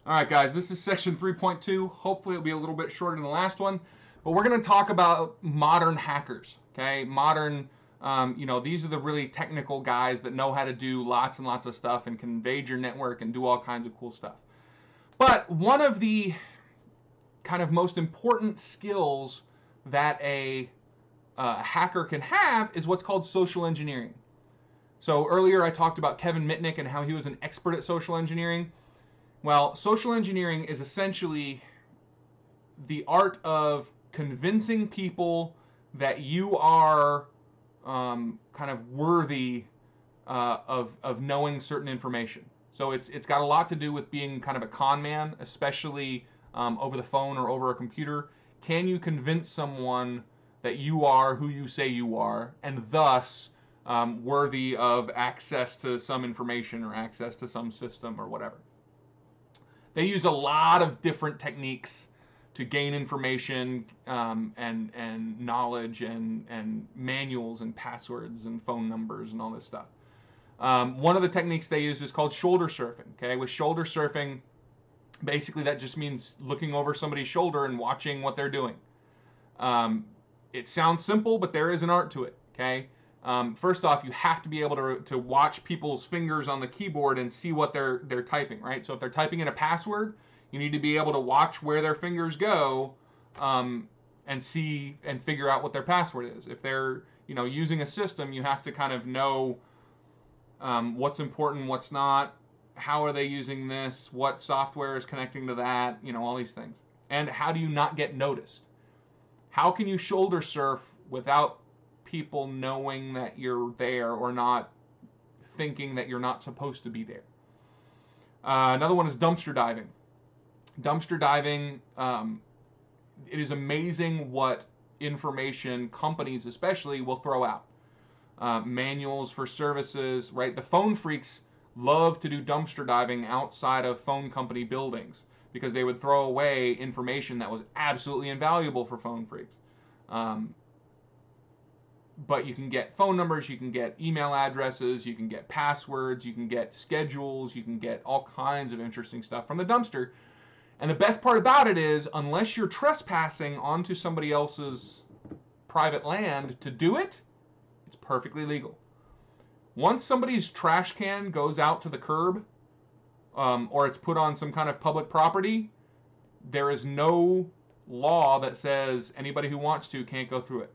All right, guys, this is section 3.2. Hopefully it'll be a little bit shorter than the last one, but we're going to talk about modern hackers, okay? Modern, these are the really technical guys that know how to do lots and lots of stuff and can invade your network and do all kinds of cool stuff. But one of the kind of most important skills that a hacker can have is what's called social engineering. So earlier I talked about Kevin Mitnick and how he was an expert at social engineering. Well, social engineering is essentially the art of convincing people that you are kind of worthy of knowing certain information. So it's got a lot to do with being kind of a con man, especially over the phone or over a computer. Can you convince someone that you are who you say you are, and thus worthy of access to some information or access to some system or whatever? They use a lot of different techniques to gain information and knowledge and manuals and passwords and phone numbers and all this stuff. One of the techniques they use is called shoulder surfing. Okay, with shoulder surfing, basically that just means looking over somebody's shoulder and watching what they're doing. It sounds simple, but there is an art to it. Okay. First off, you have to be able to watch people's fingers on the keyboard and see what they're typing, right? So if they're typing in a password, you need to be able to watch where their fingers go and see and figure out what their password is. If they're using a system, you have to kind of know what's important, what's not, how are they using this, what software is connecting to that, all these things. And how do you not get noticed? How can you shoulder surf without people knowing that you're there or not thinking that you're not supposed to be there? Another one is dumpster diving. Dumpster diving, it is amazing what information companies especially will throw out. Manuals for services, right? The phone freaks love to do dumpster diving outside of phone company buildings because they would throw away information that was absolutely invaluable for phone freaks. But you can get phone numbers, you can get email addresses, you can get passwords, you can get schedules, you can get all kinds of interesting stuff from the dumpster. And the best part about it is, unless you're trespassing onto somebody else's private land to do it, it's perfectly legal. Once somebody's trash can goes out to the curb, or it's put on some kind of public property, there is no law that says anybody who wants to can't go through it.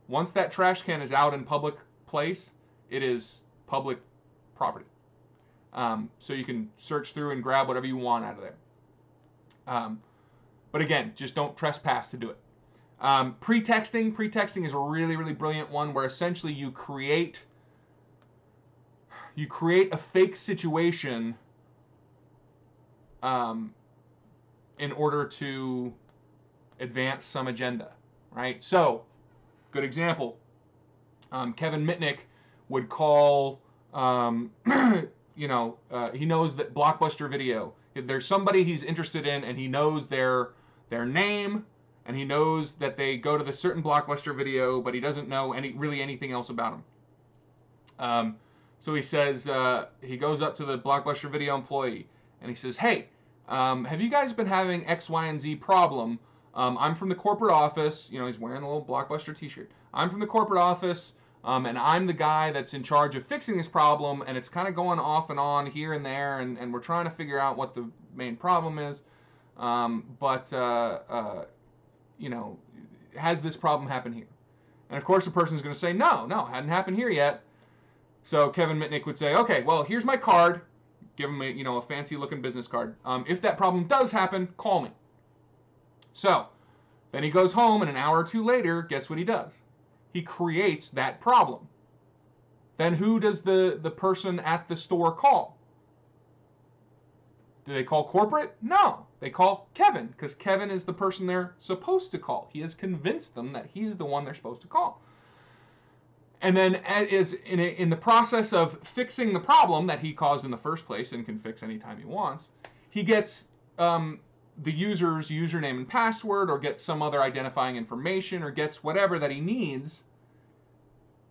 Once that trash can is out in public place, it is public property. So you can search through and grab whatever you want out of there. But again, just don't trespass to do it. Pretexting is a really, really brilliant one where essentially you create a fake situation in order to advance some agenda, right? So, good example. Kevin Mitnick would call, he knows that Blockbuster Video, there's somebody he's interested in and he knows their name and he knows that they go to the certain Blockbuster Video, but he doesn't know really anything else about them. So he says, he goes up to the Blockbuster Video employee and he says, hey, have you guys been having X, Y, and Z problem? I'm from the corporate office. He's wearing a little Blockbuster t-shirt. I'm from the corporate office, and I'm the guy that's in charge of fixing this problem, and it's kind of going off and on here and there, and we're trying to figure out what the main problem is. Has this problem happened here? And of course the person's going to say, no, hadn't happened here yet. So Kevin Mitnick would say, okay, well, here's my card. Give him a fancy looking business card. If that problem does happen, call me. So then he goes home, and an hour or two later, guess what he does? He creates that problem. Then who does the person at the store call? Do they call corporate? No. They call Kevin, because Kevin is the person they're supposed to call. He has convinced them that he's the one they're supposed to call. And then in the process of fixing the problem that he caused in the first place and can fix anytime he wants, he gets the user's username and password or gets some other identifying information or gets whatever that he needs.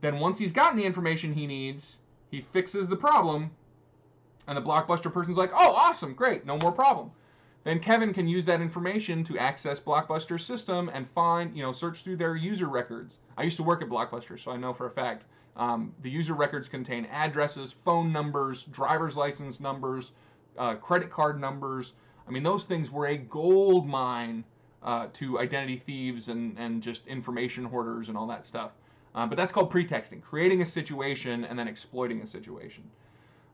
Then once he's gotten the information he needs, he fixes the problem, And the Blockbuster person's like, oh, awesome, great, no more problem. Then Kevin can use that information to access Blockbuster's system and find, search through their user records. I used to work at Blockbuster, so I know for a fact. The user records contain addresses, phone numbers, driver's license numbers, credit card numbers. I mean, those things were a gold mine to identity thieves and just information hoarders and all that stuff. But that's called pretexting, creating a situation and then exploiting a situation.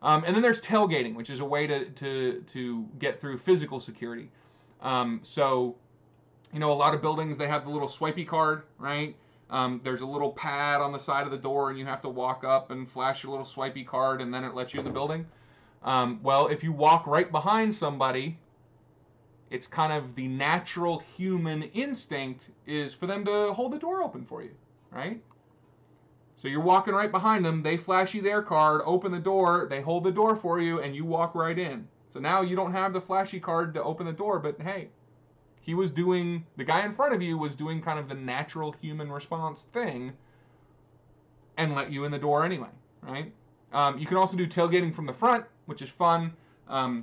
And then there's tailgating, which is a way to get through physical security. So, a lot of buildings, they have the little swipey card, right? There's a little pad on the side of the door, and you have to walk up and flash your little swipey card, and then it lets you in the building. Well, if you walk right behind somebody, it's kind of the natural human instinct is for them to hold the door open for you, right? So you're walking right behind them, they flash you their card, open the door, they hold the door for you, and you walk right in. So now you don't have the flashy card to open the door, but hey, the guy in front of you was doing kind of the natural human response thing and let you in the door anyway, right? You can also do tailgating from the front, which is fun. You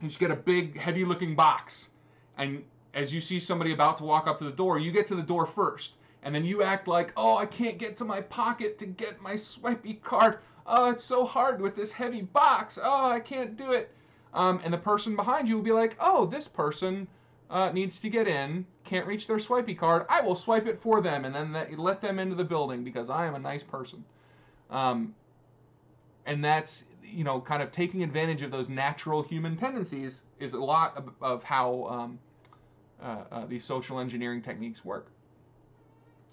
just get a big, heavy-looking box, and as you see somebody about to walk up to the door, you get to the door first. And then you act like, oh, I can't get to my pocket to get my swipey card. Oh, it's so hard with this heavy box. Oh, I can't do it. And the person behind you will be like, oh, this person needs to get in, can't reach their swipey card. I will swipe it for them and then let them into the building because I am a nice person. And that's, kind of taking advantage of those natural human tendencies is a lot of how these social engineering techniques work.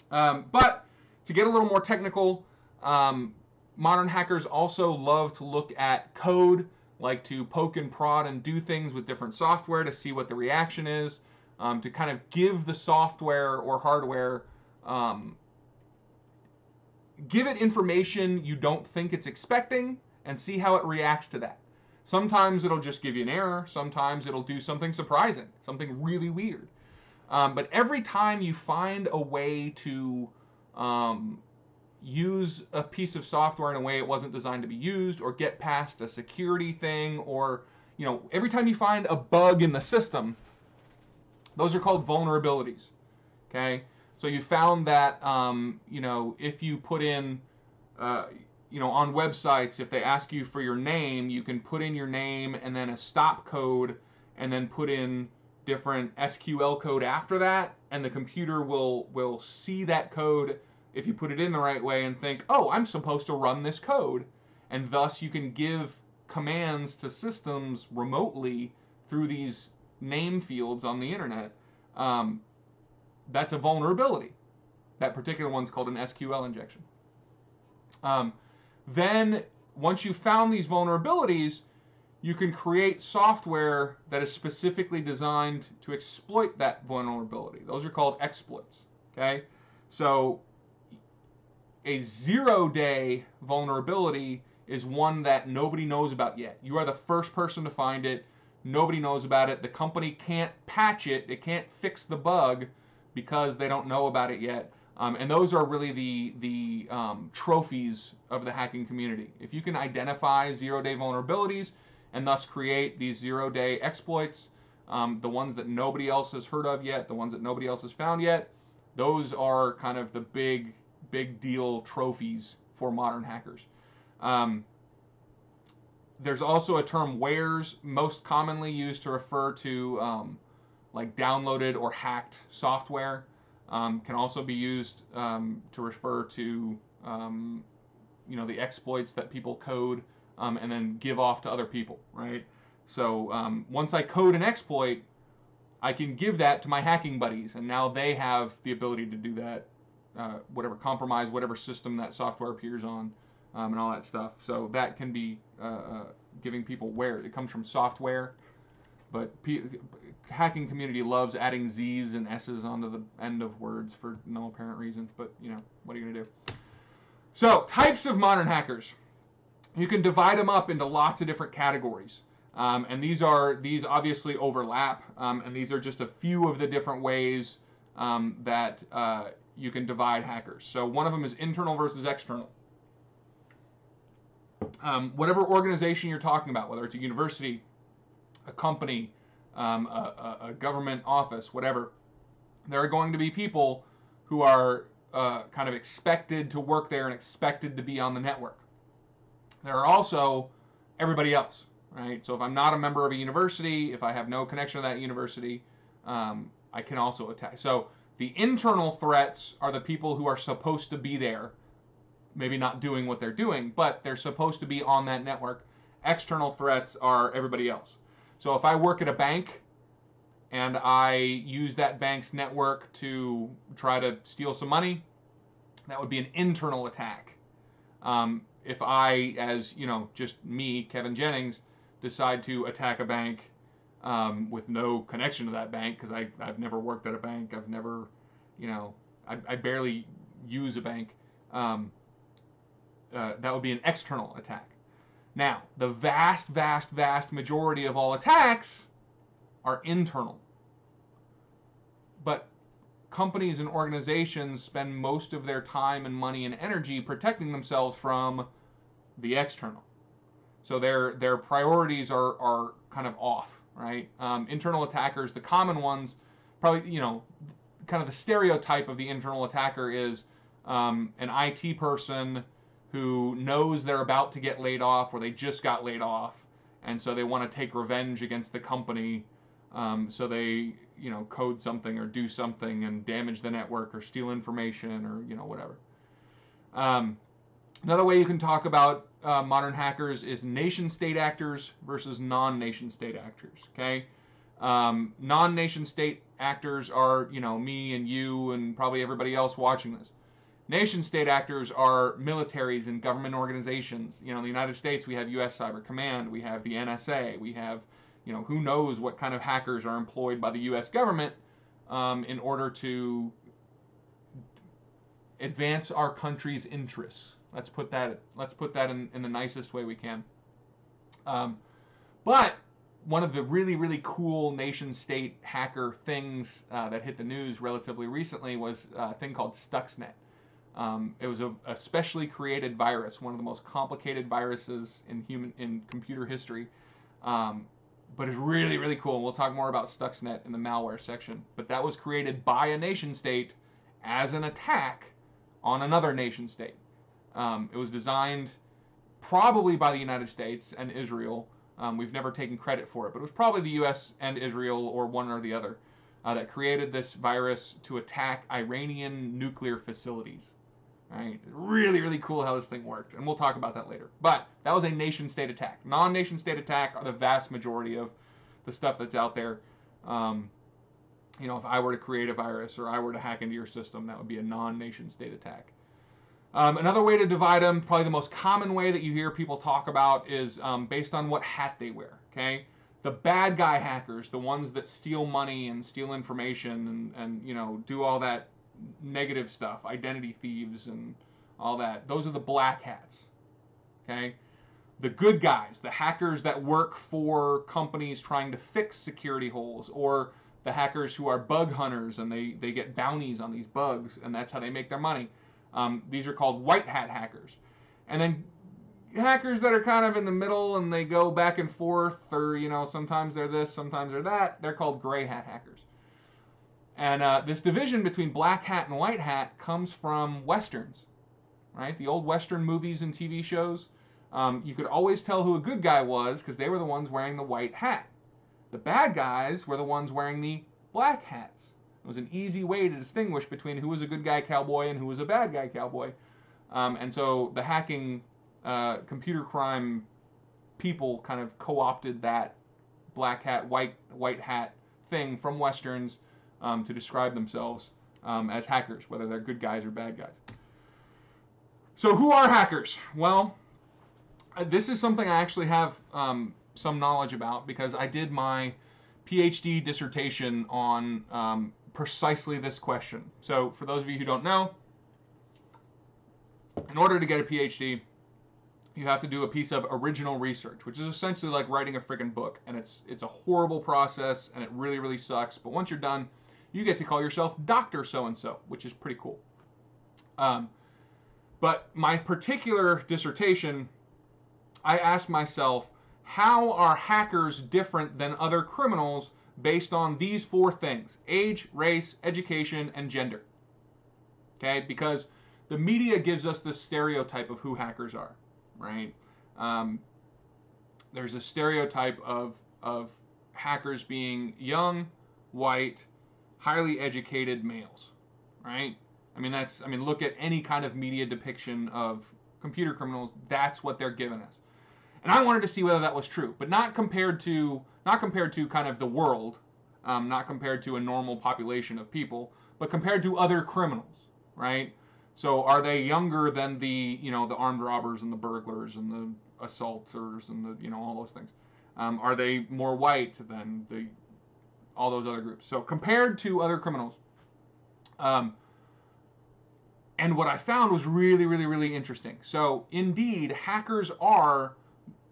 But to get a little more technical, modern hackers also love to look at code, like to poke and prod and do things with different software to see what the reaction is, to kind of give the software or hardware, give it information you don't think it's expecting and see how it reacts to that. Sometimes it'll just give you an error. Sometimes it'll do something surprising, something really weird. But every time you find a way to use a piece of software in a way it wasn't designed to be used, or get past a security thing, or every time you find a bug in the system, those are called vulnerabilities. Okay, so you found that if you put in on websites, if they ask you for your name, you can put in your name and then a stop code, and then put in different SQL code after that, and the computer will see that code if you put it in the right way and think, oh, I'm supposed to run this code, and thus you can give commands to systems remotely through these name fields on the internet. That's a vulnerability. That particular one's called an SQL injection. Then once you've found these vulnerabilities, you can create software that is specifically designed to exploit that vulnerability. Those are called exploits. Okay, so a 0-day vulnerability is one that nobody knows about yet. You are the first person to find it. Nobody knows about it. The company can't patch it. It can't fix the bug because they don't know about it yet. And those are really the trophies of the hacking community. If you can identify 0-day vulnerabilities and thus create these 0-day exploits, the ones that nobody else has heard of yet, the ones that nobody else has found yet, those are kind of the big deal trophies for modern hackers. There's also a term wares, most commonly used to refer to like downloaded or hacked software. Can also be used to refer to the exploits that people code and then give off to other people, right? So once I code an exploit, I can give that to my hacking buddies, and now they have the ability to do that, compromise whatever system that software appears on, and all that stuff. So that can be giving people wares. It comes from software, but hacking community loves adding Z's and S's onto the end of words for no apparent reason. But what are you gonna do? So types of modern hackers. You can divide them up into lots of different categories, and these obviously overlap, and these are just a few of the different ways that you can divide hackers. So one of them is internal versus external. whatever organization you're talking about, whether it's a university, a company, a government office, whatever, there are going to be people who are kind of expected to work there and expected to be on the network. There are also everybody else, right? So if I'm not a member of a university, if I have no connection to that university, I can also attack. So the internal threats are the people who are supposed to be there, maybe not doing what they're doing, but they're supposed to be on that network. External threats are everybody else. So if I work at a bank and I use that bank's network to try to steal some money, that would be an internal attack. If I, as just me, Kevin Jennings, decide to attack a bank with no connection to that bank, because I've never worked at a bank, I've never, I barely use a bank, that would be an external attack. Now, the vast, vast, vast majority of all attacks are internal. But companies and organizations spend most of their time and money and energy protecting themselves from the external. So their priorities are kind of off, right? Internal attackers, the common ones, probably, kind of the stereotype of the internal attacker is an IT person who knows they're about to get laid off or they just got laid off, and so they want to take revenge against the company. So they, code something or do something and damage the network or steal information or, whatever. Another way you can talk about modern hackers is nation-state actors versus non-nation-state actors, okay? Non-nation-state actors are, me and you and probably everybody else watching this. Nation-state actors are militaries and government organizations. In the United States, we have U.S. Cyber Command, we have the NSA, we have, who knows what kind of hackers are employed by the U.S. government in order to advance our country's interests. Let's put that in the nicest way we can. But one of the really, really cool nation-state hacker things that hit the news relatively recently was a thing called Stuxnet. It was a specially created virus, one of the most complicated viruses in computer history, but it's really, really cool. And we'll talk more about Stuxnet in the malware section. But that was created by a nation state as an attack on another nation state. It was designed probably by the United States and Israel. We've never taken credit for it, but it was probably the U.S. and Israel, or one or the other, that created this virus to attack Iranian nuclear facilities. Right? Really, really cool how this thing worked, and we'll talk about that later. But that was a nation-state attack. Non-nation-state attack are the vast majority of the stuff that's out there. If I were to create a virus or I were to hack into your system, that would be a non-nation-state attack. Another way to divide them, probably the most common way that you hear people talk about, is based on what hat they wear. Okay, the bad guy hackers, the ones that steal money and steal information and do all that negative stuff, identity thieves and all that. Those are the black hats. Okay? The good guys, the hackers that work for companies trying to fix security holes, or the hackers who are bug hunters and they get bounties on these bugs and that's how they make their money. These are called white hat hackers. And then hackers that are kind of in the middle and they go back and forth, or sometimes they're this, sometimes they're that, they're called gray hat hackers. And this division between black hat and white hat comes from Westerns, right? The old Western movies and TV shows. You could always tell who a good guy was because they were the ones wearing the white hat. The bad guys were the ones wearing the black hats. It was an easy way to distinguish between who was a good guy cowboy and who was a bad guy cowboy. And so the hacking, computer crime people kind of co-opted that black hat, white hat thing from Westerns to describe themselves as hackers, whether they're good guys or bad guys. So who are hackers? Well, this is something I actually have some knowledge about because I did my PhD dissertation on precisely this question. So for those of you who don't know, in order to get a PhD, you have to do a piece of original research, which is essentially like writing a freaking book. And it's a horrible process, and it really, really sucks. But once you're done, you get to call yourself Dr. So-and-so, which is pretty cool. But my particular dissertation I asked myself, how are hackers different than other criminals based on these 4 things: age, race, education, and gender? Okay, because the media gives us this stereotype of who hackers are, right? Um, there's a stereotype of hackers being young, white, highly educated males, right? I mean, look at any kind of media depiction of computer criminals. That's what they're giving us. And I wanted to see whether that was true, but not compared to kind of the world, not compared to a normal population of people, but compared to other criminals, right? So are they younger than the armed robbers and the burglars and the assaulters and the all those things? Are they more white than all those other groups? So compared to other criminals, and what I found was really, really, really interesting. So indeed, hackers are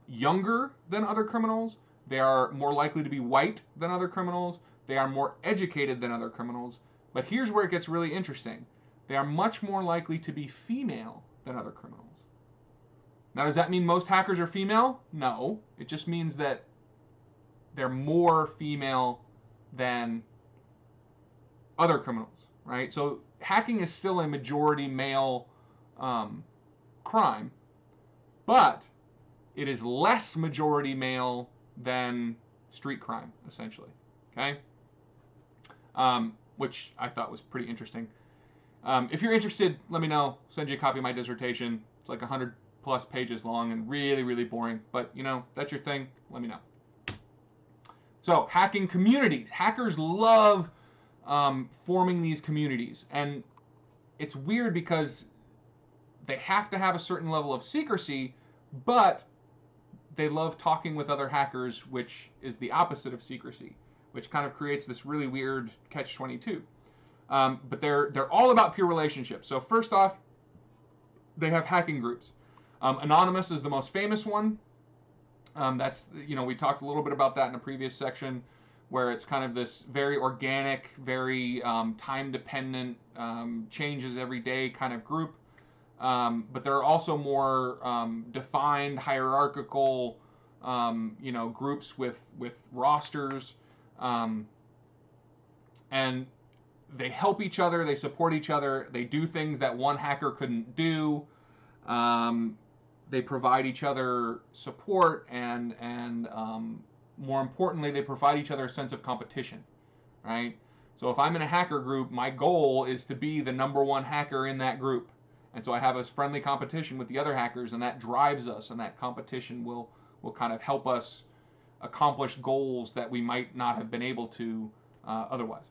younger than other criminals. They are more likely to be white than other criminals. They are more educated than other criminals. But here's where it gets really interesting. They are much more likely to be female than other criminals. Now, does that mean most hackers are female? No. It just means that they're more female than other criminals, right? So hacking is still a majority male crime, but it is less majority male than street crime, essentially, okay? Which I thought was pretty interesting. If you're interested, let me know. Send you a copy of my dissertation. It's like 100 plus pages long and really, really boring, but that's your thing. Let me know. So, hacking communities. Hackers love forming these communities, and it's weird because they have to have a certain level of secrecy, but they love talking with other hackers, which is the opposite of secrecy, which kind of creates this really weird catch-22. But they're all about peer relationships. So first off, they have hacking groups. Anonymous is the most famous one. That's we talked a little bit about that in a previous section, where it's kind of this very organic, very time-dependent, changes every day kind of group. But there are also more defined, hierarchical, groups with rosters, and they help each other, they support each other, they do things that one hacker couldn't do. They provide each other support, and more importantly, they provide each other a sense of competition, right? So if I'm in a hacker group, my goal is to be the #1 hacker in that group. And so I have a friendly competition with the other hackers, and that drives us, and that competition will kind of help us accomplish goals that we might not have been able to otherwise.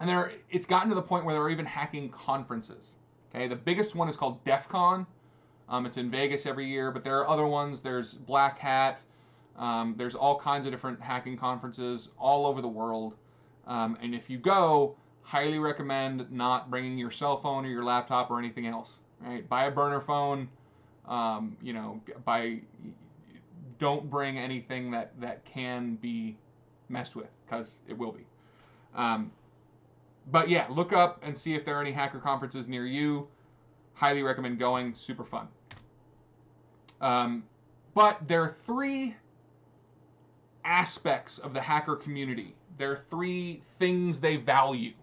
And it's gotten to the point where there are even hacking conferences. Okay, the biggest one is called DEF CON. It's in Vegas every year, but there are other ones. There's Black Hat. There's all kinds of different hacking conferences all over the world. And if you go, highly recommend not bringing your cell phone or your laptop or anything else. Right? Buy a burner phone. Don't bring anything that can be messed with, because it will be. But yeah, look up and see if there are any hacker conferences near you. Highly recommend going. Super fun. But there are 3 aspects of the hacker community. There are 3 things they value.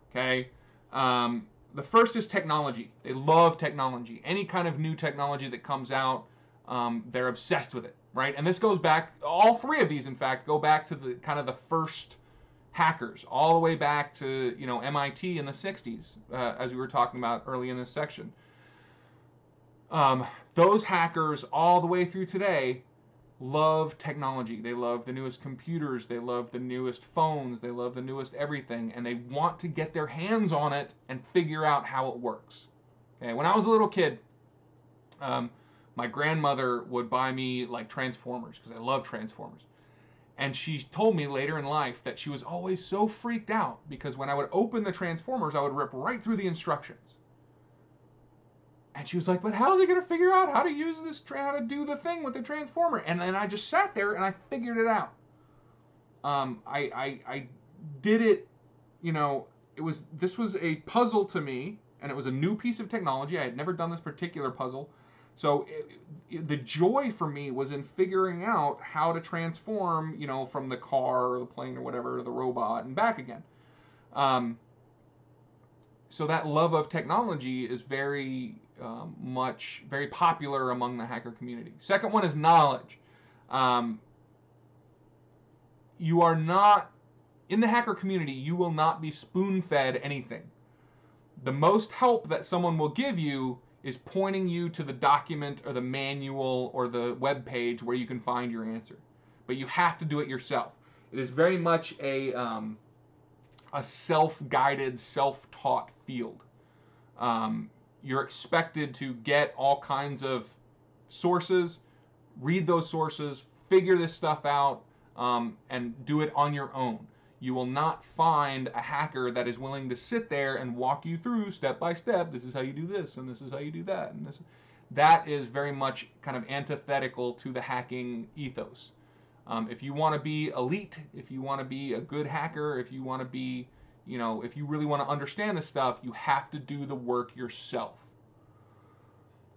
Okay? The first is technology. They love technology. Any kind of new technology that comes out, they're obsessed with it, right? And this goes back, all 3 of these, in fact, go back to the kind of the first hackers, all the way back to MIT in the 60s, as we were talking about early in this section. Those hackers all the way through today love technology. They love the newest computers. They love the newest phones. They love the newest everything, and they want to get their hands on it and figure out how it works. Okay, when I was a little kid, my grandmother would buy me like Transformers, because I love Transformers. And she told me later in life that she was always so freaked out because when I would open the Transformers, I would rip right through the instructions. And she was like, but how is he going to figure out how to use this, how to do the thing with the Transformer? And then I just sat there and I figured it out. I did it, this was a puzzle to me, and it was a new piece of technology. I had never done this particular puzzle. So the joy for me was in figuring out how to transform, you know, from the car or the plane or whatever to the robot and back again. So that love of technology is very very popular among the hacker community. Second one is knowledge. You are not, in the hacker community, you will not be spoon-fed anything. The most help that someone will give you is pointing you to the document or the manual or the web page where you can find your answer. But you have to do it yourself. It is very much a self-guided, self-taught field. You're expected to get all kinds of sources, read those sources, figure this stuff out, and do it on your own. You will not find a hacker that is willing to sit there and walk you through step by step. This is how you do this, and this is how you do that, and that is very much kind of antithetical to the hacking ethos. If you want to be elite, if you want to be a good hacker, if you want to be, you know, if you really want to understand this stuff, you have to do the work yourself.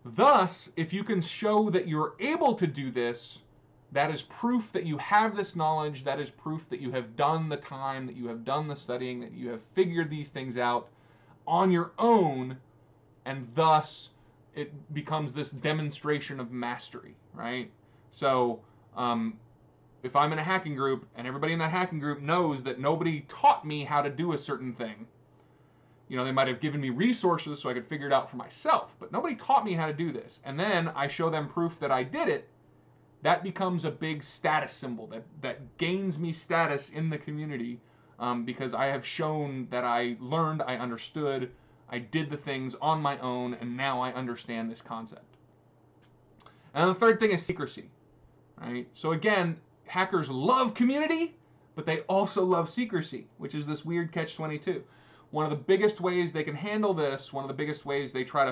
Thus, if you can show that you're able to do this, that is proof that you have this knowledge. That is proof that you have done the time, that you have done the studying, that you have figured these things out on your own, and thus it becomes this demonstration of mastery, right? So if I'm in a hacking group and everybody in that hacking group knows that nobody taught me how to do a certain thing, you know, they might have given me resources so I could figure it out for myself, but nobody taught me how to do this, and then I show them proof that I did it, that becomes a big status symbol that gains me status in the community, because I have shown that I learned, I understood, I did the things on my own, and now I understand this concept. And the third thing is secrecy, right? So again, hackers love community, but they also love secrecy, which is this weird catch-22. One of the biggest ways they can handle this, one of the biggest ways they try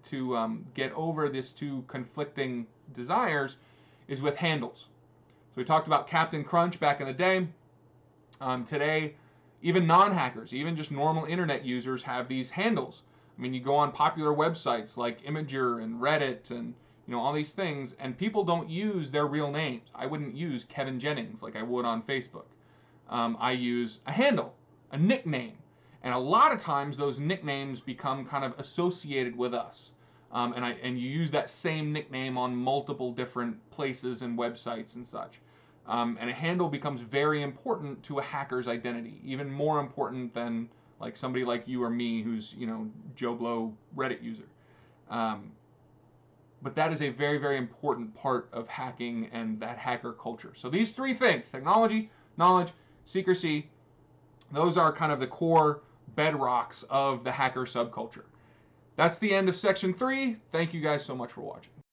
to get over this two conflicting desires, is with handles. So we talked about Captain Crunch back in the day. Today, even non-hackers, even just normal internet users have these handles. I mean, you go on popular websites like Imgur and Reddit and, you know, all these things, and people don't use their real names. I wouldn't use Kevin Jennings like I would on Facebook. I use a handle, a nickname. And a lot of times those nicknames become kind of associated with us. And you use that same nickname on multiple different places and websites and such. And a handle becomes very important to a hacker's identity, even more important than like somebody like you or me who's, you know, Joe Blow Reddit user. But that is a very, very important part of hacking and that hacker culture. So these three things, technology, knowledge, secrecy, those are kind of the core bedrocks of the hacker subculture. That's the end of section 3. Thank you guys so much for watching.